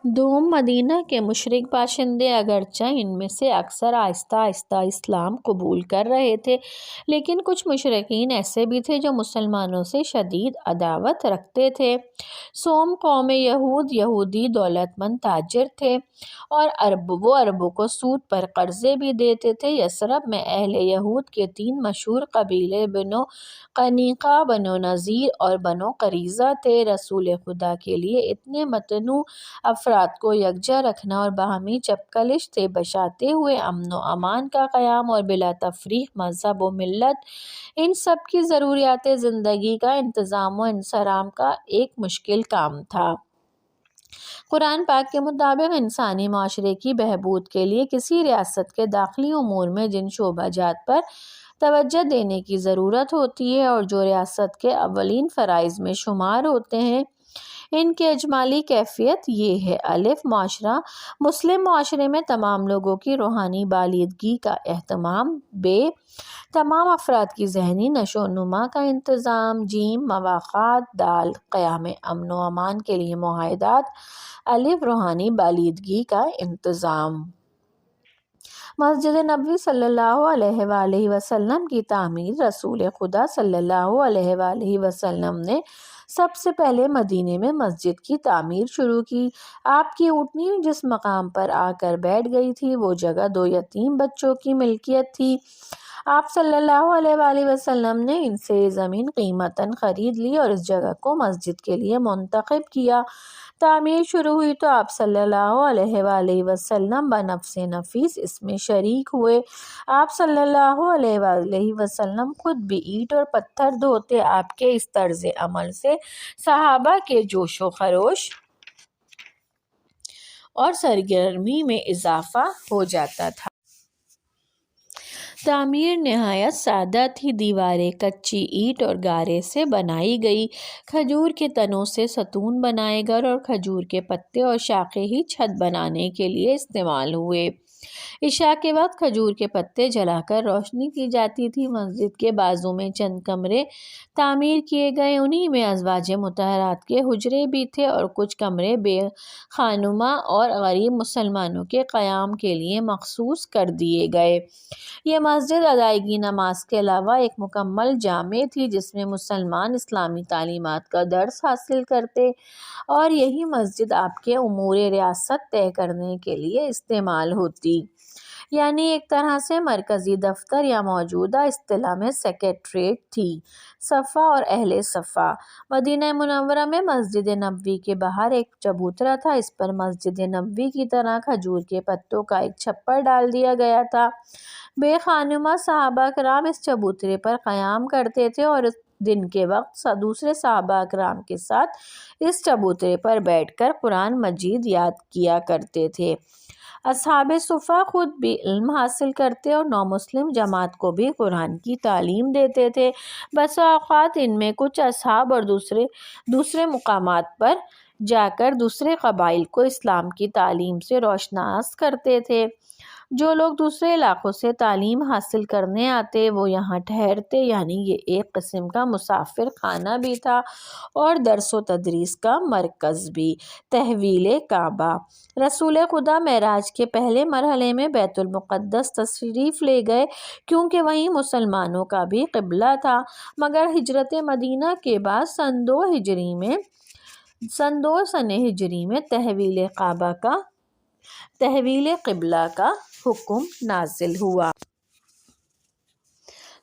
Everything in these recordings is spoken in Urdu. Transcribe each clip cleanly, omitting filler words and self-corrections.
دوم مدینہ کے مشرک باشندے اگرچہ ان میں سے اکثر آہستہ آہستہ اسلام قبول کر رہے تھے، لیکن کچھ مشرکین ایسے بھی تھے جو مسلمانوں سے شدید عداوت رکھتے تھے۔ سوم قوم یہودی دولت مند تاجر تھے اور وہ عربوں کو سود پر قرضے بھی دیتے تھے۔ یثرب میں اہل یہود کے 3 مشہور قبیلے بنو قینقاع، بنو نذیر اور بنو قریظہ تھے۔ رسول خدا کے لیے اتنے متنوع افراد کو یکجا رکھنا اور باہمی چپقلش سے بچاتے ہوئے امن و امان کا قیام اور بلا تفریق مذہب و ملت ان سب کی ضروریات زندگی کا انتظام و انصرام کا ایک مشکل کام تھا۔ قرآن پاک کے مطابق انسانی معاشرے کی بہبود کے لیے کسی ریاست کے داخلی امور میں جن شعبہ جات پر توجہ دینے کی ضرورت ہوتی ہے اور جو ریاست کے اولین فرائض میں شمار ہوتے ہیں، ان کی اجمالی کیفیت یہ ہے: الف، معاشرہ مسلم معاشرے میں تمام لوگوں کی روحانی بالیدگی کا اہتمام، ب، تمام افراد کی ذہنی نشو و نما کا انتظام، ج، مواقعات، د، قیام امن و امان کے لیے معاہدات، الف، روحانی بالیدگی کا انتظام۔ مسجد نبوی صلی اللہ علیہ وآلہ وسلم کی تعمیر: رسول خدا صلی اللہ علیہ وآلہ وسلم نے سب سے پہلے مدینے میں مسجد کی تعمیر شروع کی۔ آپ کی اونٹنی جس مقام پر آ کر بیٹھ گئی تھی وہ جگہ 2 یتیم بچوں کی ملکیت تھی۔ آپ صلی اللہ علیہ وآلہ وسلم نے ان سے یہ زمین قیمتاً خرید لی اور اس جگہ کو مسجد کے لیے منتخب کیا۔ تعمیر شروع ہوئی تو آپ صلی اللہ علیہ وآلہ وسلم بنفس نفیس اس میں شریک ہوئے۔ آپ صلی اللہ علیہ وآلہ وسلم خود بھی اینٹ اور پتھر ڈھوتے۔ آپ کے اس طرز عمل سے صحابہ کے جوش و خروش اور سرگرمی میں اضافہ ہو جاتا تھا۔ تعمیر نہایت سادہ تھی۔ دیواریں کچی اینٹ اور گارے سے بنائی گئی، کھجور کے تنوں سے ستون بنائے گئے اور کھجور کے پتے اور شاخیں ہی چھت بنانے کے لیے استعمال ہوئے۔ عشاء کے وقت کھجور کے پتے جلا کر روشنی کی جاتی تھی۔ مسجد کے بازو میں چند کمرے تعمیر کیے گئے، انہی میں ازواج مطہرات کے حجرے بھی تھے اور کچھ کمرے بے خانمہ اور غریب مسلمانوں کے قیام کے لیے مخصوص کر دیے گئے۔ یہ مسجد ادائیگی نماز کے علاوہ ایک مکمل جامع تھی جس میں مسلمان اسلامی تعلیمات کا درس حاصل کرتے اور یہی مسجد آپ کے امور ریاست طے کرنے کے لیے استعمال ہوتی، یعنی ایک طرح سے مرکزی دفتر یا موجودہ اصطلاح میں سیکریٹریٹ تھی۔ صفا اور اہل صفا: مدینہ منورہ میں مسجد نبوی کے باہر ایک چبوترا تھا، اس پر مسجد نبوی کی طرح کھجور کے پتوں کا ایک چھپر ڈال دیا گیا تھا۔ بے خانمہ صحابہ کرام اس چبوترے پر قیام کرتے تھے اور دن کے وقت دوسرے صحابہ کرام کے ساتھ اس چبوترے پر بیٹھ کر قرآن مجید یاد کیا کرتے تھے۔ اصحاب صفا خود بھی علم حاصل کرتے اور نومسلم جماعت کو بھی قرآن کی تعلیم دیتے تھے۔ بسا اوقات ان میں کچھ اصحاب اور دوسرے مقامات پر جا کر دوسرے قبائل کو اسلام کی تعلیم سے روشناس کرتے تھے۔ جو لوگ دوسرے علاقوں سے تعلیم حاصل کرنے آتے وہ یہاں ٹھہرتے، یعنی یہ ایک قسم کا مسافر خانہ بھی تھا اور درس و تدریس کا مرکز بھی۔ تحویل کعبہ: رسول خدا معراج کے پہلے مرحلے میں بیت المقدس تشریف لے گئے کیونکہ وہیں مسلمانوں کا بھی قبلہ تھا، مگر ہجرت مدینہ کے بعد سن 2 ہجری میں تحویل قبلہ کا حکم نازل ہوا۔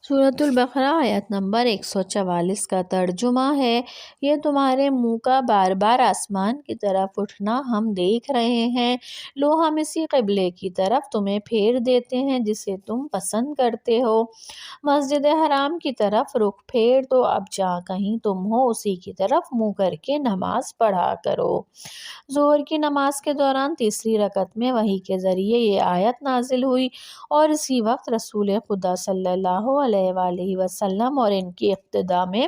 سورۃ البقرہ آیت نمبر 144 کا ترجمہ ہے: یہ تمہارے منہ کا بار بار آسمان کی طرف اٹھنا ہم دیکھ رہے ہیں، لو ہم اسی قبلے کی طرف تمہیں پھیر دیتے ہیں جسے تم پسند کرتے ہو۔ مسجد حرام کی طرف رخ پھیر دو، اب جہاں کہیں تم ہو اسی کی طرف منہ کر کے نماز پڑھا کرو۔ ظہر کی نماز کے دوران تیسری رکعت میں وحی کے ذریعے یہ آیت نازل ہوئی اور اسی وقت رسول خدا صلی اللہ علیہ وآلہ وسلم اور ان کی اقتداء میں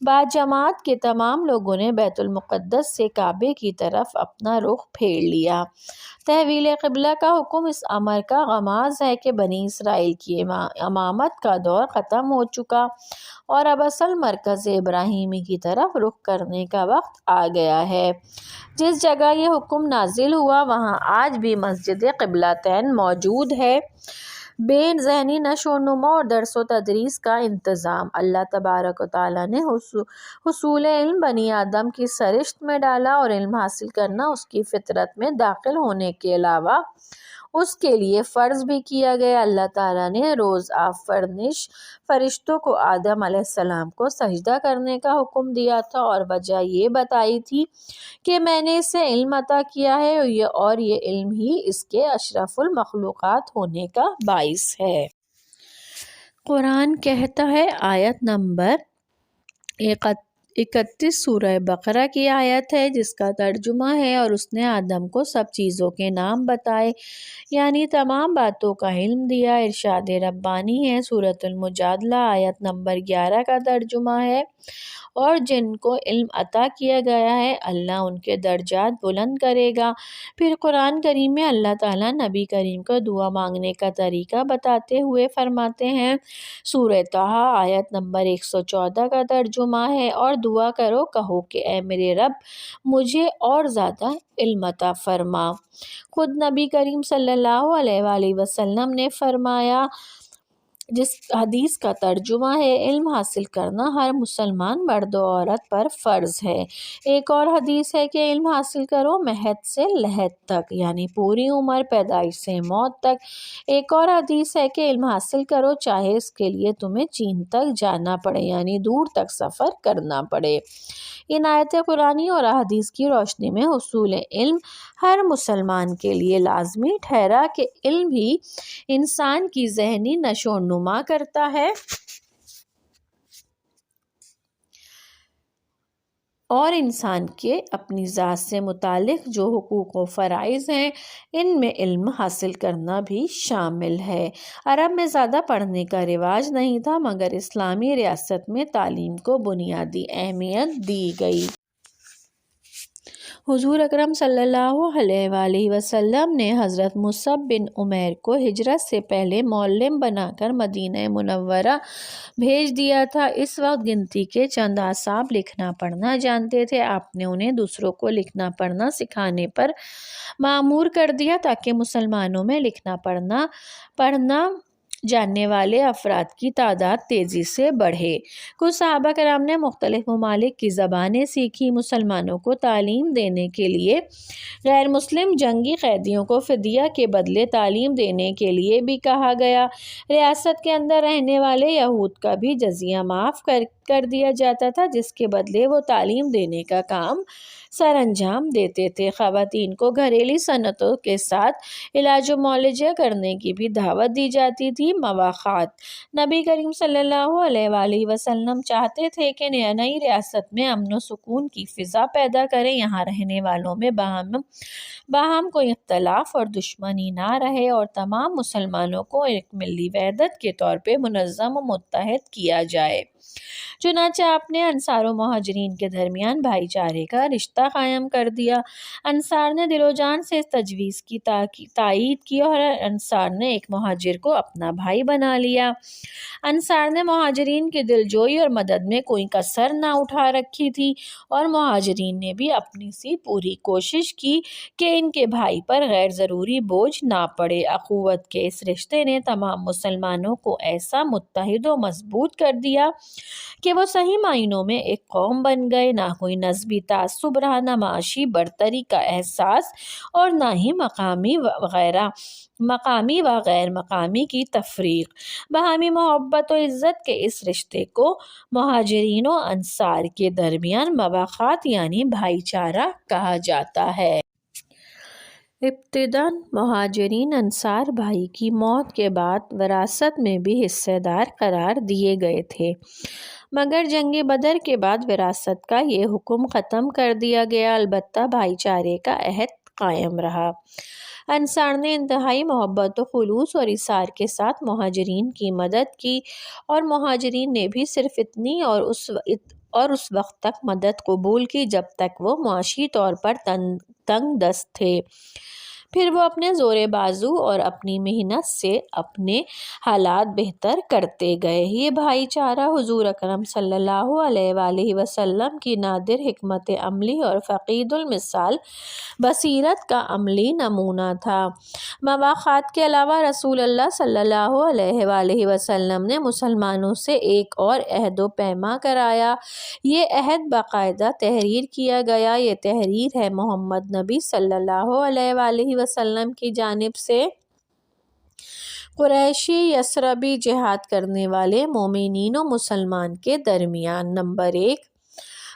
بعد جماعت کے تمام لوگوں نے بیت المقدس سے کعبے کی طرف اپنا رخ پھیر لیا۔ تحویل قبلہ کا حکم اس امر کا غماز ہے کہ بنی اسرائیل کی امامت کا دور ختم ہو چکا اور اب اصل مرکز ابراہیمی کی طرف رخ کرنے کا وقت آ گیا ہے۔ جس جگہ یہ حکم نازل ہوا وہاں آج بھی مسجد قبلتین موجود ہے۔ بے ذہنی نشو و نما اور درس و تدریس کا انتظام۔ اللہ تبارک و تعالیٰ نے حصول علم بنی آدم کی سرشت میں ڈالا اور علم حاصل کرنا اس کی فطرت میں داخل ہونے کے علاوہ اس کے لیے فرض بھی کیا گیا۔ اللہ تعالیٰ نے روز آفرینش فرشتوں کو آدم علیہ السلام کو سجدہ کرنے کا حکم دیا تھا اور وجہ یہ بتائی تھی کہ میں نے اسے علم عطا کیا ہے اور یہ علم ہی اس کے اشرف المخلوقات ہونے کا باعث ہے۔ قرآن کہتا ہے، آیت نمبر 31 سورہ بقرہ کی آیت ہے جس کا ترجمہ ہے، اور اس نے آدم کو سب چیزوں کے نام بتائے، یعنی تمام باتوں کا علم دیا۔ ارشاد ربانی ہے۔ سورۃ المجادلہ آیت نمبر 11 کا ترجمہ ہے، اور جن کو علم عطا کیا گیا ہے اللہ ان کے درجات بلند کرے گا۔ پھر قرآن کریم میں اللہ تعالیٰ نبی کریم کو دعا مانگنے کا طریقہ بتاتے ہوئے فرماتے ہیں۔ سورہ طٰہٰ آیت نمبر 114 کا ترجمہ ہے، اور دعا کرو، کہو کہ اے میرے رب مجھے اور زیادہ علم عطا فرما۔ خود نبی کریم صلی اللہ علیہ وآلہ وسلم نے فرمایا، جس حدیث کا ترجمہ ہے، علم حاصل کرنا ہر مسلمان مرد و عورت پر فرض ہے۔ ایک اور حدیث ہے کہ علم حاصل کرو مہد سے لحد تک، یعنی پوری عمر، پیدائش سے موت تک۔ ایک اور حدیث ہے کہ علم حاصل کرو چاہے اس کے لیے تمہیں چین تک جانا پڑے، یعنی دور تک سفر کرنا پڑے۔ ان آیت قرآنی اور احادیث کی روشنی میں حصول علم ہر مسلمان کے لیے لازمی ٹھہرا کہ علم ہی انسان کی ذہنی نشو و نما کرتا ہے اور انسان کے اپنی ذات سے متعلق جو حقوق و فرائض ہیں ان میں علم حاصل کرنا بھی شامل ہے۔ عرب میں زیادہ پڑھنے کا رواج نہیں تھا، مگر اسلامی ریاست میں تعلیم کو بنیادی اہمیت دی گئی۔ حضور اکرم صلی اللہ علیہ وآلہ وسلم نے حضرت مصعب بن عمیر کو ہجرت سے پہلے معلم بنا کر مدینہ منورہ بھیج دیا تھا۔ اس وقت گنتی کے چند اعصاب لکھنا پڑھنا جانتے تھے۔ آپ نے انہیں دوسروں کو لکھنا پڑھنا سکھانے پر مأمور کر دیا تاکہ مسلمانوں میں لکھنا پڑھنا جاننے والے افراد کی تعداد تیزی سے بڑھے۔ کچھ صحابہ کرام نے مختلف ممالک کی زبانیں سیکھی۔ مسلمانوں کو تعلیم دینے کے لیے غیر مسلم جنگی قیدیوں کو فدیہ کے بدلے تعلیم دینے کے لیے بھی کہا گیا۔ ریاست کے اندر رہنے والے یہود کا بھی جزیہ معاف کر دیا جاتا تھا، جس کے بدلے وہ تعلیم دینے کا کام سر انجام دیتے تھے۔ خواتین کو گھریلو صنعتوں کے ساتھ علاج و معالجہ کرنے کی بھی دعوت دی جاتی تھی۔ مواخات۔ نبی کریم صلی اللہ علیہ وآلہ وسلم چاہتے تھے کہ نئی ریاست میں امن و سکون کی فضا پیدا کریں، یہاں رہنے والوں میں باہم کوئی اختلاف اور دشمنی نہ رہے اور تمام مسلمانوں کو ایک ملی وحدت کے طور پہ منظم و متحد کیا جائے۔ چنانچہ آپ نے انصار و مہاجرین کے درمیان بھائی چارے کا رشتہ قائم کر دیا۔ انصار نے دل و جان سے اس تجویز کی تائید کی اور انصار نے ایک مہاجر کو اپنا بھائی بنا لیا۔ انصار نے مہاجرین کی دلجوئی اور مدد میں کوئی کسر نہ اٹھا رکھی تھی اور مہاجرین نے بھی اپنی سی پوری کوشش کی کہ ان کے بھائی پر غیر ضروری بوجھ نہ پڑے۔ اخوت کے اس رشتے نے تمام مسلمانوں کو ایسا متحد و مضبوط کر دیا کہ وہ صحیح معنوں میں ایک قوم بن گئے۔ نہ کوئی نسبی تعصب رہا، نہ معاشی برتری کا احساس اور نہ ہی مقامی و غیر مقامی کی تفریق۔ باہمی محبت و عزت کے اس رشتے کو مہاجرین و انصار کے درمیان مواخات یعنی بھائی چارہ کہا جاتا ہے۔ ابتداً مہاجرین انصار بھائی کی موت کے بعد وراثت میں بھی حصے دار قرار دیے گئے تھے، مگر جنگ بدر کے بعد وراثت کا یہ حکم ختم کر دیا گیا، البتہ بھائی چارے کا عہد قائم رہا۔ انصار نے انتہائی محبت و خلوص اور ایثار کے ساتھ مہاجرین کی مدد کی اور مہاجرین نے بھی صرف اتنی اور اور اس وقت تک مدد قبول کی جب تک وہ معاشی طور پر تنگ دست تھے۔ پھر وہ اپنے زور بازو اور اپنی محنت سے اپنے حالات بہتر کرتے گئے۔ یہ بھائی چارہ حضور اکرم صلی اللہ علیہ وآلہ وسلم کی نادر حکمت عملی اور فقید المثال بصیرت کا عملی نمونہ تھا۔ مواخات کے علاوہ رسول اللہ صلی اللہ علیہ وآلہ وسلم نے مسلمانوں سے ایک اور عہد و پیما کرایا۔ یہ عہد باقاعدہ تحریر کیا گیا۔ یہ تحریر ہے محمد نبی صلی اللہ علیہ وآلہ وسلم کی جانب سے قریشی یثربی جہاد کرنے والے مومنین و مسلمان کے درمیان۔ نمبر 1،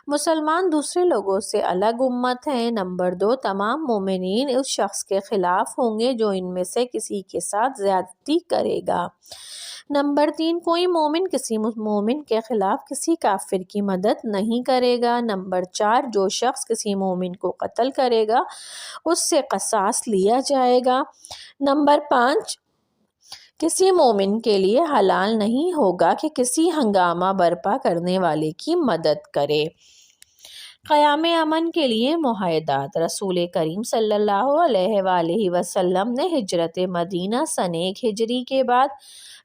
مسلمان دوسرے لوگوں سے الگ امت ہیں۔ نمبر 2، تمام مومنین اس شخص کے خلاف ہوں گے جو ان میں سے کسی کے ساتھ زیادتی کرے گا۔ نمبر 3، کوئی مومن کسی مومن کے خلاف کسی کافر کی مدد نہیں کرے گا۔ نمبر 4، جو شخص کسی مومن کو قتل کرے گا اس سے قصاص لیا جائے گا۔ نمبر 5، کسی مومن کے لیے حلال نہیں ہوگا کہ کسی ہنگامہ برپا کرنے والے کی مدد کرے۔ قیام امن کے لیے معاہدات۔ رسول کریم صلی اللہ علیہ وآلہ وسلم نے ہجرت مدینہ سن 1 ہجری کے بعد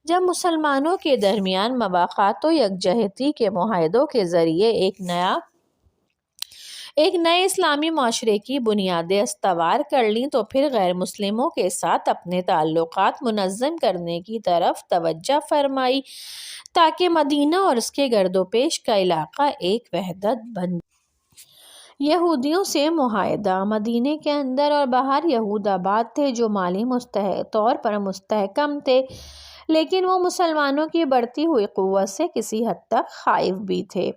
جب مسلمانوں کے درمیان مواخات و یکجہتی کے معاہدوں کے ذریعے ایک نئے اسلامی معاشرے کی بنیادیں استوار کر لیں تو پھر غیر مسلموں کے ساتھ اپنے تعلقات منظم کرنے کی طرف توجہ فرمائی تاکہ مدینہ اور اس کے گرد و پیش کا علاقہ ایک وحدت بن جائے۔ یہودیوں سے معاہدہ۔ مدینے کے اندر اور باہر یہود آباد تھے جو مالی طور پر مستحکم تھے، لیکن وہ مسلمانوں کی بڑھتی ہوئی قوت سے کسی حد تک خائف بھی تھے۔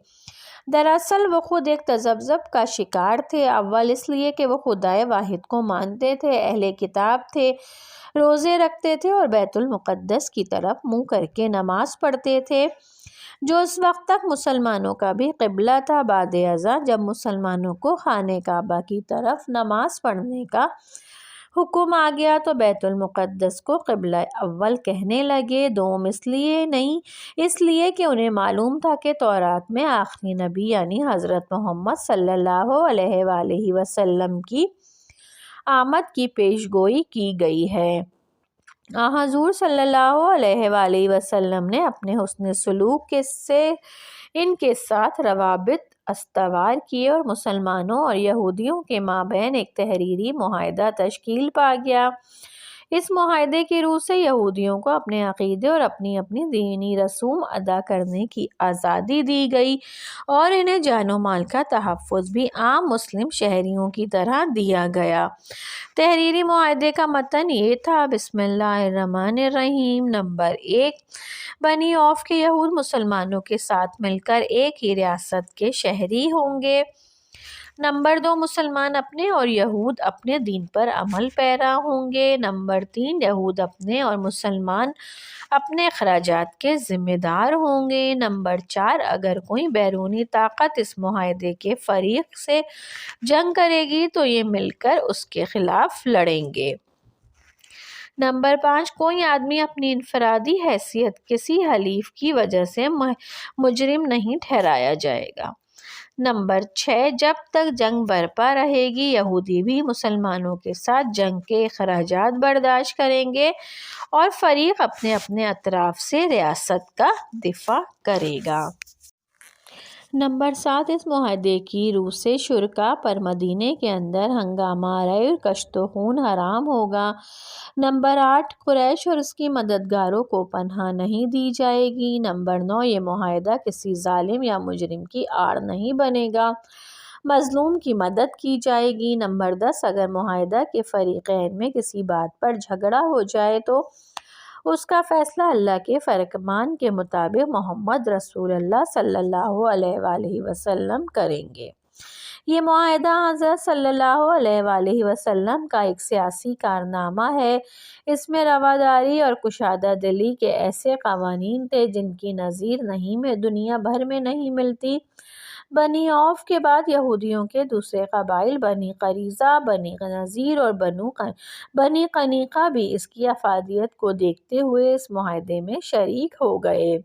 دراصل وہ خود ایک تذبذب کا شکار تھے۔ اول اس لیے کہ وہ خدائے واحد کو مانتے تھے، اہل کتاب تھے، روزے رکھتے تھے اور بیت المقدس کی طرف منہ کر کے نماز پڑھتے تھے جو اس وقت تک مسلمانوں کا بھی قبلہ تھا۔ بعد ازاں جب مسلمانوں کو خانہ کعبہ کی طرف نماز پڑھنے کا حکم آ گیا تو بیت المقدس کو قبلہ اول کہنے لگے۔ دوم اس لیے نہیں، اس لیے کہ انہیں معلوم تھا کہ تورات میں آخری نبی یعنی حضرت محمد صلی اللہ علیہ وآلہ وسلم کی آمد کی پیش گوئی کی گئی ہے۔ حضور صلی اللہ علیہ وآلہ وسلم نے اپنے حسن سلوک سے ان کے ساتھ روابط استوار کیے اور مسلمانوں اور یہودیوں کے مابین ایک تحریری معاہدہ تشکیل پا گیا۔ اس معاہدے کی روح سے یہودیوں کو اپنے عقیدے اور اپنی دینی رسوم ادا کرنے کی آزادی دی گئی اور انہیں جان و مال کا تحفظ بھی عام مسلم شہریوں کی طرح دیا گیا۔ تحریری معاہدے کا متن یہ تھا: بسم اللہ الرحمن الرحیم۔ نمبر 1، بنی عوف کے یہود مسلمانوں کے ساتھ مل کر ایک ہی ریاست کے شہری ہوں گے۔ نمبر 2، مسلمان اپنے اور یہود اپنے دین پر عمل پیرا ہوں گے۔ نمبر 3، یہود اپنے اور مسلمان اپنے اخراجات کے ذمہ دار ہوں گے۔ نمبر 4، اگر کوئی بیرونی طاقت اس معاہدے کے فریق سے جنگ کرے گی تو یہ مل کر اس کے خلاف لڑیں گے۔ نمبر 5، کوئی آدمی اپنی انفرادی حیثیت کسی حلیف کی وجہ سے مجرم نہیں ٹھہرایا جائے گا۔ نمبر 6، جب تک جنگ برپا رہے گی یہودی بھی مسلمانوں کے ساتھ جنگ کے اخراجات برداشت کریں گے اور فریق اپنے اپنے اطراف سے ریاست کا دفاع کرے گا۔ نمبر 7، اس معاہدے کی روح سے شرکاء پر مدینے کے اندر ہنگامہ آرائی اور کشت و خون حرام ہوگا۔ نمبر 8، قریش اور اس کی مددگاروں کو پناہ نہیں دی جائے گی۔ نمبر 9، یہ معاہدہ کسی ظالم یا مجرم کی آڑ نہیں بنے گا، مظلوم کی مدد کی جائے گی۔ نمبر 10، اگر معاہدہ کے فریقین میں کسی بات پر جھگڑا ہو جائے تو اس کا فیصلہ اللہ کے فرمان کے مطابق محمد رسول اللہ صلی اللہ علیہ وآلہ وسلم کریں گے۔ یہ معاہدہ حضرت صلی اللہ علیہ وآلہ وسلم کا ایک سیاسی کارنامہ ہے۔ اس میں رواداری اور کشادہ دلی کے ایسے قوانین تھے جن کی نظیر دنیا بھر میں نہیں ملتی۔ بنی عوف کے بعد یہودیوں کے دوسرے قبائل بنی قریظہ، بنی نذیر اور بنی قینقاع بھی اس کی افادیت کو دیکھتے ہوئے اس معاہدے میں شریک ہو گئے۔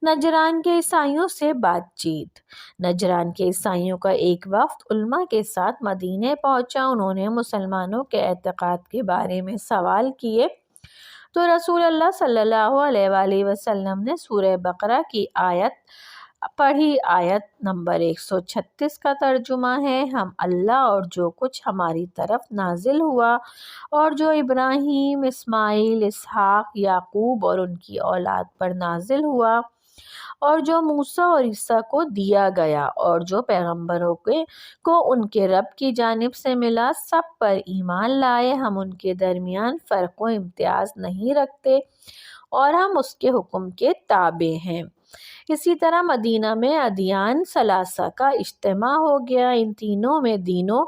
نجران کے عیسائیوں سے بات چیت۔ نجران کے عیسائیوں کا ایک وفد علماء کے ساتھ مدینے پہنچا۔ انہوں نے مسلمانوں کے اعتقاد کے بارے میں سوال کیے تو رسول اللہ صلی اللہ علیہ وآلہ وسلم نے سورہ بقرہ کی آیت پڑھی۔ آیت نمبر 136 کا ترجمہ ہے: ہم اللہ اور جو کچھ ہماری طرف نازل ہوا اور جو ابراہیم، اسماعیل، اسحاق، یعقوب اور ان کی اولاد پر نازل ہوا اور جو موسیٰ اور عیسیٰ کو دیا گیا اور جو پیغمبروں کو ان کے رب کی جانب سے ملا، سب پر ایمان لائے۔ ہم ان کے درمیان فرق و امتیاز نہیں رکھتے اور ہم اس کے حکم کے تابع ہیں۔ اسی طرح مدینہ میں ادیان ثلاثہ کا اجتماع ہو گیا۔ ان تینوں میں دینوں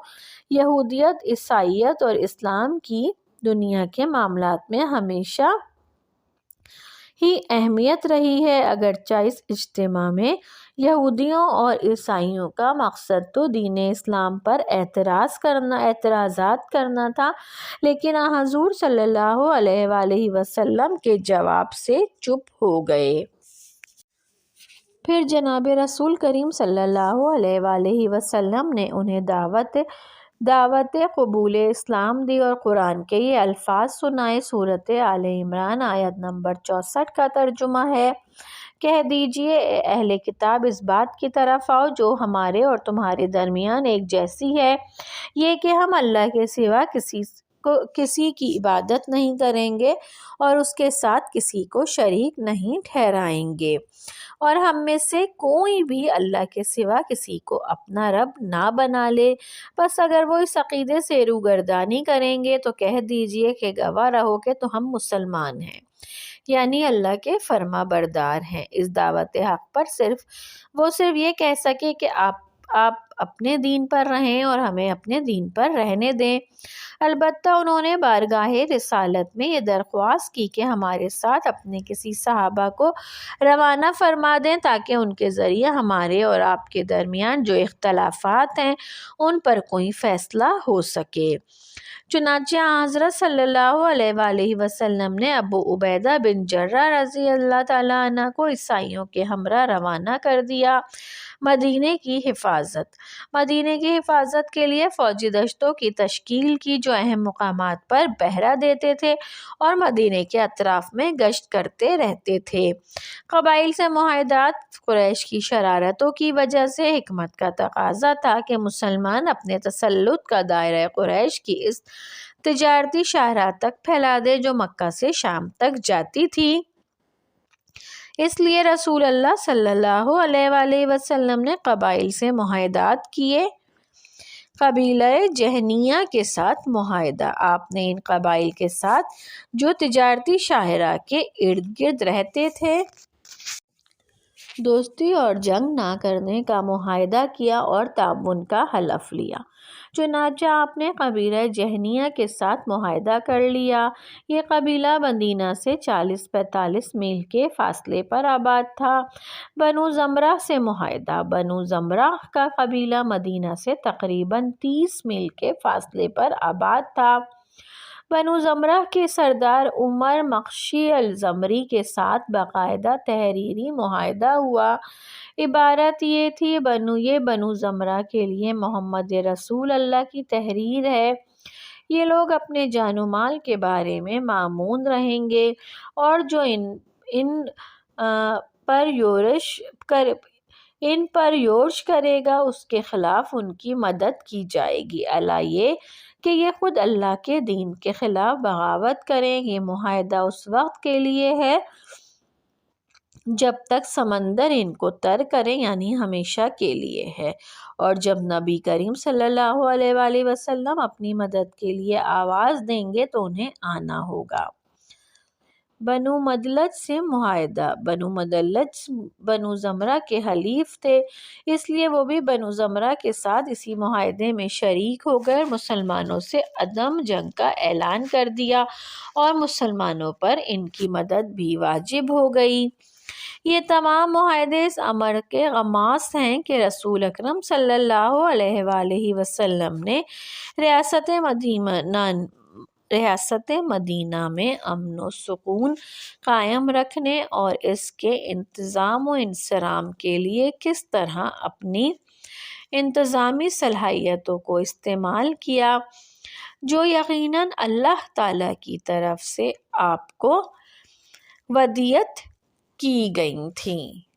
یہودیت، عیسائیت اور اسلام کی دنیا کے معاملات میں ہمیشہ ہی اہمیت رہی ہے۔ اگرچہ اس اجتماع میں یہودیوں اور عیسائیوں کا مقصد تو دین اسلام پر اعتراضات کرنا تھا، لیکن حضور صلی اللہ علیہ وآلہ وسلم کے جواب سے چپ ہو گئے۔ پھر جناب رسول کریم صلی اللہ علیہ وآلہ وسلم نے انہیں دعوت قبول اسلام دی اور قرآن کے یہ الفاظ سنائے۔ سورۃ آل عمران آیت نمبر 64 کا ترجمہ ہے: کہہ دیجئے اے اہل کتاب، اس بات کی طرف آؤ جو ہمارے اور تمہارے درمیان ایک جیسی ہے، یہ کہ ہم اللہ کے سوا کسی کی عبادت نہیں کریں گے اور اس کے ساتھ کسی کو شریک نہیں ٹھہرائیں گے، اور ہم میں سے کوئی بھی اللہ کے سوا کسی کو اپنا رب نہ بنا لے۔ بس اگر وہ اس عقیدے سے روگردانی کریں گے تو کہہ دیجئے کہ گواہ رہو کہ تو ہم مسلمان ہیں، یعنی اللہ کے فرما بردار ہیں۔ اس دعوت حق پر وہ صرف یہ کہہ سکے کہ آپ اپنے دین پر رہیں اور ہمیں اپنے دین پر رہنے دیں۔ البتہ انہوں نے بارگاہ رسالت میں یہ درخواست کی کہ ہمارے ساتھ اپنے کسی صحابہ کو روانہ فرما دیں تاکہ ان کے ذریعے ہمارے اور آپ کے درمیان جو اختلافات ہیں ان پر کوئی فیصلہ ہو سکے۔ چنانچہ حضرت صلی اللہ علیہ وآلہ وسلم نے ابو عبیدہ بن جرح رضی اللہ تعالیٰ عنہ کو عیسائیوں کے ہمراہ روانہ کر دیا۔ مدینے کی حفاظت کے لیے فوجی دستوں کی تشکیل کی جو اہم مقامات پر پہرا دیتے تھے اور مدینے کے اطراف میں گشت کرتے رہتے تھے۔ قبائل سے معاہدات قریش کی شرارتوں کی وجہ سے حکمت کا تقاضا تھا کہ مسلمان اپنے تسلط کا دائرہ قریش کی اس تجارتی شاہراہ تک پھیلا دے جو مکہ سے شام تک جاتی تھی۔ اس لیے رسول اللہ صلی اللہ علیہ وآلہ وسلم نے قبائل سے معاہدات کیے۔ قبیلہ جہنیہ کے ساتھ معاہدہ: آپ نے ان قبائل کے ساتھ جو تجارتی شاہراہ کے ارد گرد رہتے تھے دوستی اور جنگ نہ کرنے کا معاہدہ کیا اور تعاون کا حلف لیا۔ چنانچہ آپ نے قبیلہ جہنیہ کے ساتھ معاہدہ کر لیا۔ یہ قبیلہ مدینہ سے 40-45 میل کے فاصلے پر آباد تھا۔ بنو زمرہ سے معاہدہ: بنو زمرہ کا قبیلہ مدینہ سے تقریباً 30 میل کے فاصلے پر آباد تھا۔ بنو زمرہ کے سردار عمر مخشی الزمری کے ساتھ باقاعدہ تحریری معاہدہ ہوا۔ عبارت یہ تھی: بنو زمرہ کے لیے محمد رسول اللہ کی تحریر ہے۔ یہ لوگ اپنے جان و مال کے بارے میں مامون رہیں گے اور جو ان پر یورش کرے گا اس کے خلاف ان کی مدد کی جائے گی، الا یہ کہ یہ خود اللہ کے دین کے خلاف بغاوت کریں۔ یہ معاہدہ اس وقت کے لیے ہے جب تک سمندر ان کو تر کرے، یعنی ہمیشہ کے لیے ہے، اور جب نبی کریم صلی اللہ علیہ وآلہ وسلم اپنی مدد کے لیے آواز دیں گے تو انہیں آنا ہوگا۔ بنو مدلج سے معاہدہ: بنو مدلج بنو زمرہ کے حلیف تھے، اس لیے وہ بھی بنو زمرہ کے ساتھ اسی معاہدے میں شریک ہو گئے اور مسلمانوں سے عدم جنگ کا اعلان کر دیا اور مسلمانوں پر ان کی مدد بھی واجب ہو گئی۔ یہ تمام معاہدے اس امر کے غماس ہیں کہ رسول اکرم صلی اللہ علیہ وآلہ وسلم نے ریاست مدینہ میں امن و سکون قائم رکھنے اور اس کے انتظام و انصرام کے لیے کس طرح اپنی انتظامی صلاحیتوں کو استعمال کیا، جو یقیناً اللہ تعالیٰ کی طرف سے آپ کو ودیعت کی گئی تھیں۔